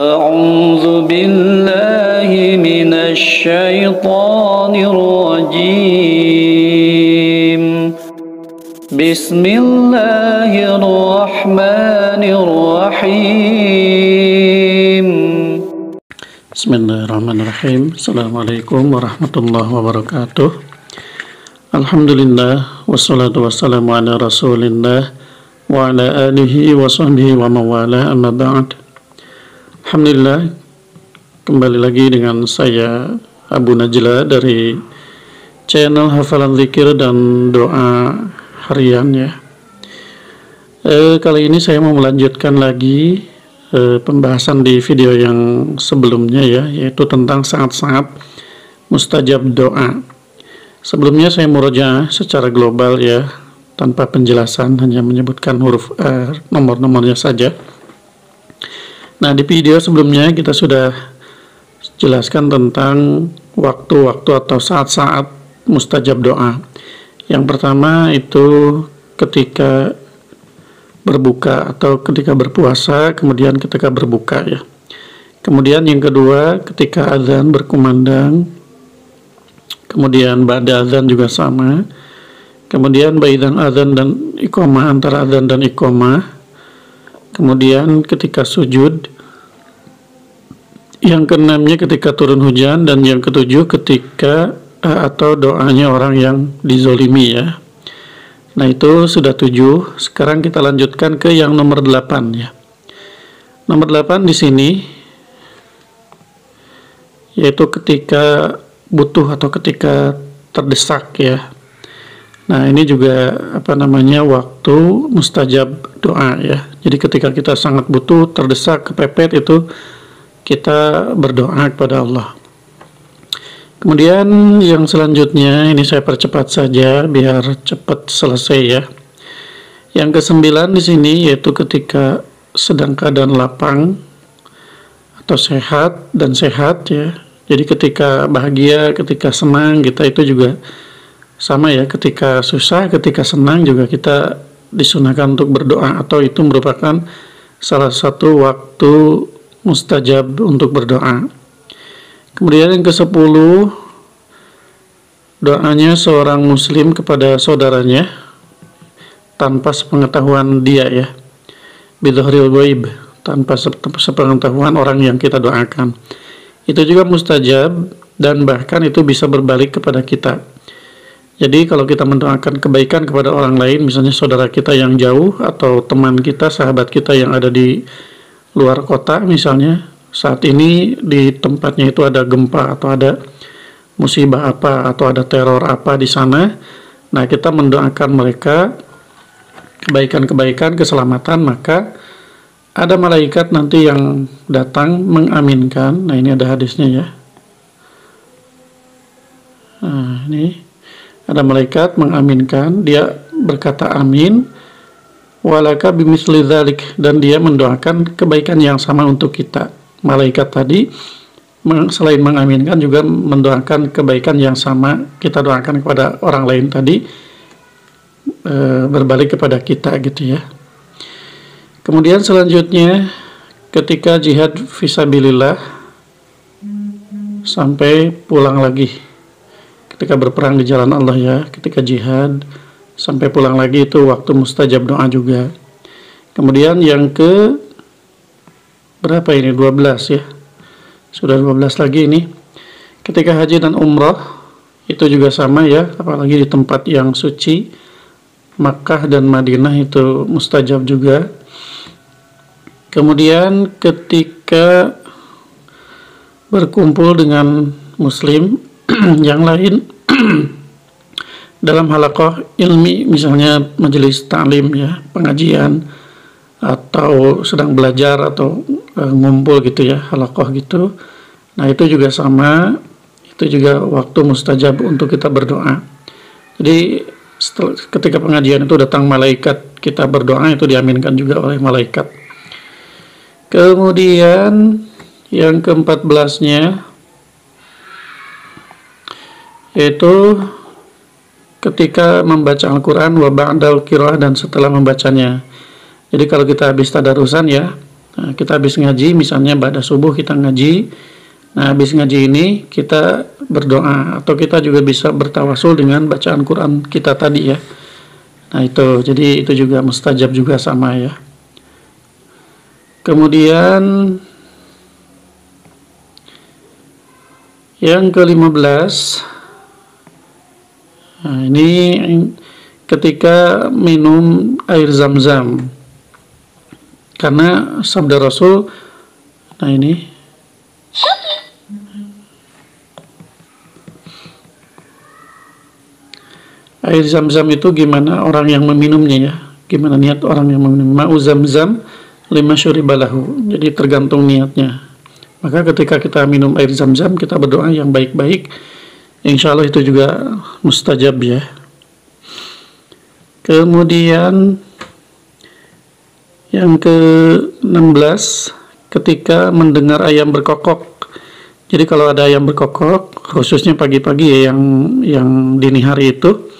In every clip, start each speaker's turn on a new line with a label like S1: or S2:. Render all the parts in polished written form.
S1: أعوذ بالله من الشيطان الرجيم بسم الله الرحمن الرحيم
S2: Bismillahirrahmanirrahim. Assalamualaikum warahmatullahi wabarakatuh. Alhamdulillah, wassalatu wassalamu ala rasulillah wa ala alihi wa sahbihi wa mawala, amma ba'd. Alhamdulillah, kembali lagi dengan saya Abu Najla dari channel Hafalan Zikir dan Doa Harian ya. Kali ini saya mau melanjutkan lagi pembahasan di video yang sebelumnya ya, yaitu tentang sangat-sangat mustajab doa. Sebelumnya saya murojaah secara global ya, tanpa penjelasan, hanya menyebutkan huruf nomor-nomornya saja. Nah, di video sebelumnya kita sudah jelaskan tentang waktu-waktu atau saat-saat mustajab doa. Yang pertama itu ketika berbuka atau ketika berpuasa, kemudian ketika berbuka ya. Kemudian yang kedua ketika azan berkumandang, kemudian ba'da azan juga sama. Kemudian baidan azan dan iqamah, antara azan dan iqamah. Kemudian ketika sujud. Yang keenamnya ketika turun hujan, dan yang ketujuh ketika atau doanya orang yang dizolimi ya. Nah, itu sudah 7. Sekarang kita lanjutkan ke yang nomor 8 ya. Nomor 8 di sini yaitu ketika butuh atau ketika terdesak ya. Nah, ini juga waktu mustajab doa ya. Jadi ketika kita sangat butuh, terdesak, kepepet, itu kita berdoa kepada Allah. Kemudian yang selanjutnya ini saya percepat saja biar cepat selesai ya. Yang ke-9 di sini yaitu ketika sedang keadaan lapang atau sehat dan sehat ya. Jadi ketika bahagia, ketika senang, kita itu juga sama ya. Ketika susah, ketika senang juga kita disunahkan untuk berdoa, atau itu merupakan salah satu waktu mustajab untuk berdoa. Kemudian yang ke-10, doanya seorang muslim kepada saudaranya tanpa sepengetahuan dia ya, bidhahril ghaib, tanpa sepengetahuan orang yang kita doakan. Itu juga mustajab, dan bahkan itu bisa berbalik kepada kita. Jadi kalau kita mendoakan kebaikan kepada orang lain, misalnya saudara kita yang jauh atau teman kita, sahabat kita yang ada di luar kota misalnya, saat ini di tempatnya itu ada gempa atau ada musibah apa atau ada teror apa di sana. Nah, kita mendoakan mereka kebaikan-kebaikan, keselamatan, maka ada malaikat nanti yang datang mengaminkan. Nah, ini ada hadisnya ya. Nah, ini ada malaikat mengaminkan, dia berkata amin, walaka bimisli dzalik, dan dia mendoakan kebaikan yang sama untuk kita. Malaikat tadi selain mengaminkan juga mendoakan kebaikan yang sama kita doakan kepada orang lain tadi, berbalik kepada kita gitu ya. Kemudian selanjutnya ketika jihad fisabilillah sampai pulang lagi, ketika berperang di jalan Allah ya, ketika jihad sampai pulang lagi, itu waktu mustajab doa juga. Kemudian yang ke berapa ini? 12 ya. Sudah 12 lagi ini. Ketika haji dan umrah itu juga sama ya, apalagi di tempat yang suci, Makkah dan Madinah, itu mustajab juga. Kemudian ketika berkumpul dengan muslim yang lain dalam halaqah ilmi, misalnya majelis ta'lim ya, pengajian, atau sedang belajar atau ngumpul gitu ya, halaqah gitu. Nah, itu juga sama, itu juga waktu mustajab untuk kita berdoa. Jadi ketika pengajian itu datang malaikat, kita berdoa itu diaminkan juga oleh malaikat. Kemudian yang ke-14-nya yaitu ketika membaca Al-Quran wa ba'dal qiraah, dan setelah membacanya. Jadi kalau kita habis tadarusan ya, Nah, kita habis ngaji, misalnya pada subuh kita ngaji. Nah, habis ngaji ini kita berdoa, atau kita juga bisa bertawasul dengan bacaan Quran kita tadi ya. Nah, jadi itu juga mustajab juga sama ya. Kemudian yang ke-15, nah ini ketika minum air zam-zam, karena sabda Rasul, nah ini air zam-zam itu gimana orang yang meminumnya ya, gimana niat orang yang meminum. Ma'u zam-zam lima syuribalahu, jadi tergantung niatnya. Maka ketika kita minum air zam-zam, kita berdoa yang baik-baik, insya Allah itu juga mustajab ya. Kemudian yang ke-16, ketika mendengar ayam berkokok. Jadi kalau ada ayam berkokok, khususnya pagi-pagi ya, yang dini hari itu,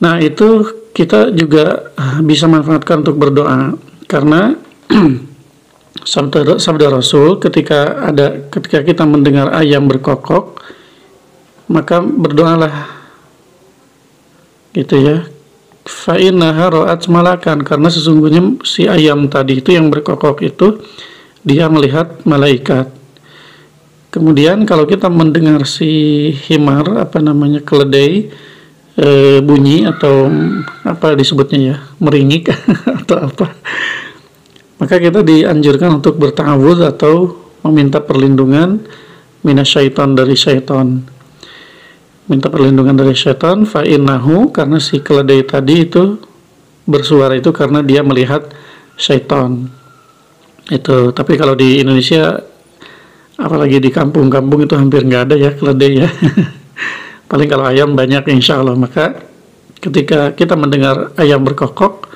S2: nah itu kita juga bisa manfaatkan untuk berdoa, karena sabda Rasul ketika kita mendengar ayam berkokok, maka berdoalah gitu ya. Fa innaha ra'at malakan, karena sesungguhnya si ayam tadi itu yang berkokok itu dia melihat malaikat. Kemudian kalau kita mendengar si himar, keledai, bunyi atau apa disebutnya ya, meringik atau apa, maka kita dianjurkan untuk berta'awudz atau meminta perlindungan minasyaiton, dari syaitan. Minta perlindungan dari syaitan, fa innahu, karena si keledai tadi itu bersuara itu karena dia melihat syaitan. Itu. Tapi kalau di Indonesia, apalagi di kampung-kampung itu hampir nggak ada ya keledai ya. Paling kalau ayam banyak insya Allah. Maka ketika kita mendengar ayam berkokok,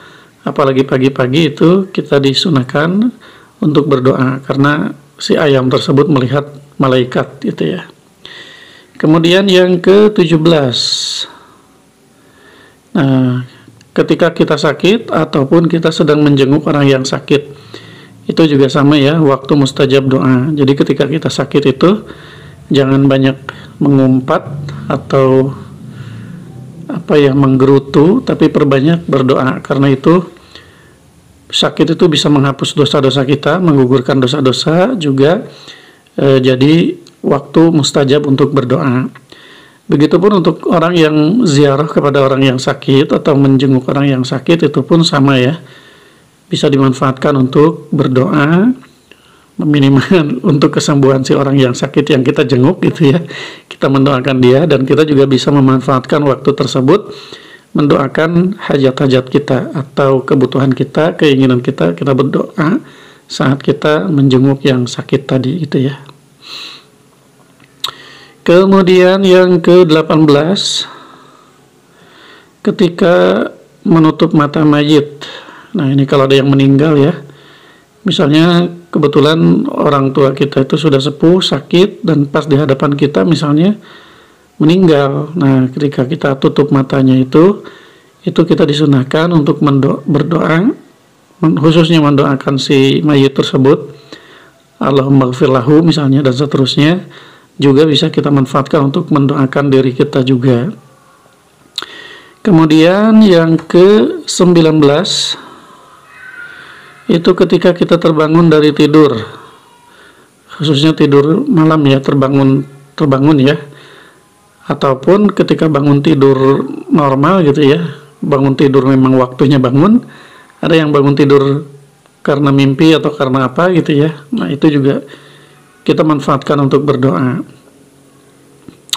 S2: apalagi pagi-pagi, itu kita disunahkan untuk berdoa karena si ayam tersebut melihat malaikat gitu ya. Kemudian yang ke-17, nah ketika kita sakit ataupun kita sedang menjenguk orang yang sakit, itu juga sama ya, waktu mustajab doa. Jadi ketika kita sakit itu jangan banyak mengumpat atau menggerutu, tapi perbanyak berdoa, karena itu sakit itu bisa menghapus dosa-dosa kita, menggugurkan dosa-dosa juga. Jadi waktu mustajab untuk berdoa. Begitupun untuk orang yang ziarah kepada orang yang sakit atau menjenguk orang yang sakit, itu pun sama ya, bisa dimanfaatkan untuk berdoa, minimal untuk kesembuhan si orang yang sakit yang kita jenguk gitu ya. Kita mendoakan dia, dan kita juga bisa memanfaatkan waktu tersebut mendoakan hajat-hajat kita atau kebutuhan kita, keinginan kita berdoa saat kita menjenguk yang sakit tadi itu ya. Kemudian yang ke-18, ketika menutup mata mayit. Nah ini kalau ada yang meninggal ya, misalnya kebetulan orang tua kita itu sudah sepuh, sakit, dan pas di hadapan kita misalnya meninggal. Nah ketika kita tutup matanya itu kita disunahkan untuk berdoa, khususnya mendoakan si mayit tersebut, Allahumma ghfir lahu misalnya, dan seterusnya. Juga bisa kita manfaatkan untuk mendoakan diri kita juga. Kemudian yang ke-19, itu ketika kita terbangun dari tidur, khususnya tidur malam ya, terbangun ya, ataupun ketika bangun tidur normal gitu ya, bangun tidur memang waktunya bangun, ada yang bangun tidur karena mimpi atau karena apa gitu ya. Nah itu juga kita manfaatkan untuk berdoa.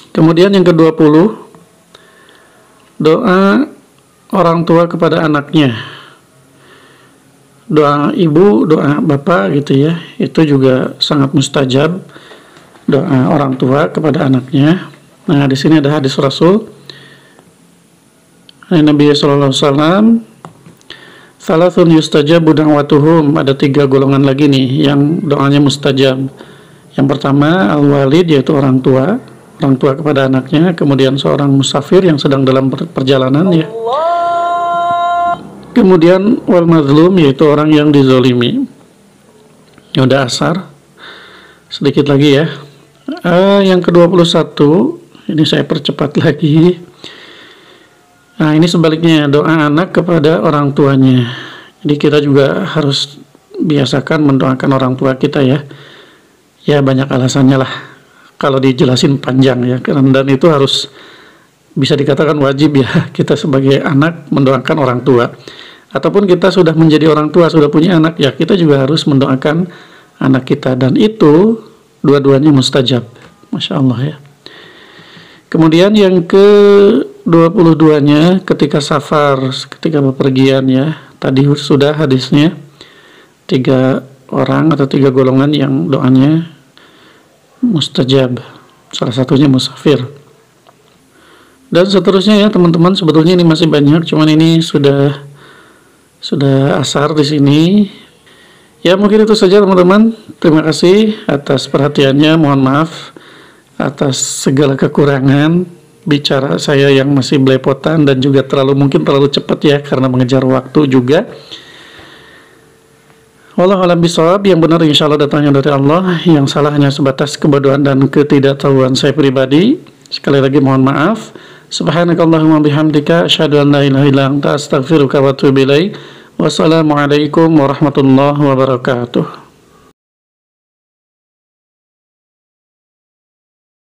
S2: Kemudian yang ke-20, doa orang tua kepada anaknya. Doa ibu, doa bapak gitu ya, itu juga sangat mustajab, doa orang tua kepada anaknya. Nah, di sini ada hadis Rasul. Nabi sallallahu alaihi wasallam, salasun yustajabu da'watuhum, ada 3 golongan lagi nih yang doanya mustajab. Yang pertama al-walid, yaitu orang tua kepada anaknya. Kemudian seorang musafir yang sedang dalam perjalanan ya. Kemudian wal mazlum, yaitu orang yang dizolimi. Ya udah asar. Sedikit lagi ya. Yang ke-21, ini saya percepat lagi. Nah, ini sebaliknya, doa anak kepada orang tuanya. Jadi kita juga harus biasakan mendoakan orang tua kita ya. Ya banyak alasannya lah. Kalau dijelasin panjang ya. Dan itu harus bisa dikatakan wajib ya, kita sebagai anak mendoakan orang tua. Ataupun kita sudah menjadi orang tua, sudah punya anak, ya kita juga harus mendoakan anak kita. Dan itu dua-duanya mustajab. Masya Allah ya. Kemudian yang ke-22-nya ketika safar, ketika bepergian ya. Tadi sudah hadisnya 3 orang atau 3 golongan yang doanya mustajab. Salah satunya musafir. Dan seterusnya ya teman-teman, sebetulnya ini masih banyak, cuman ini sudah asar di sini. Ya mungkin itu saja teman-teman. Terima kasih atas perhatiannya. Mohon maaf atas segala kekurangan bicara saya yang masih belepotan dan juga mungkin terlalu cepat ya karena mengejar waktu juga. Wallahu a'lam bishawab. Yang benar insyaallah datangnya dari Allah, yang salah hanya sebatas kebodohan dan ketidaktahuan saya pribadi. Sekali lagi mohon maaf. Subhanakallahumma bihamdika asyhadu an la ilaha illa anta astaghfiruka wa atubu ilaik. Wassalamualaikum warahmatullahi wabarakatuh.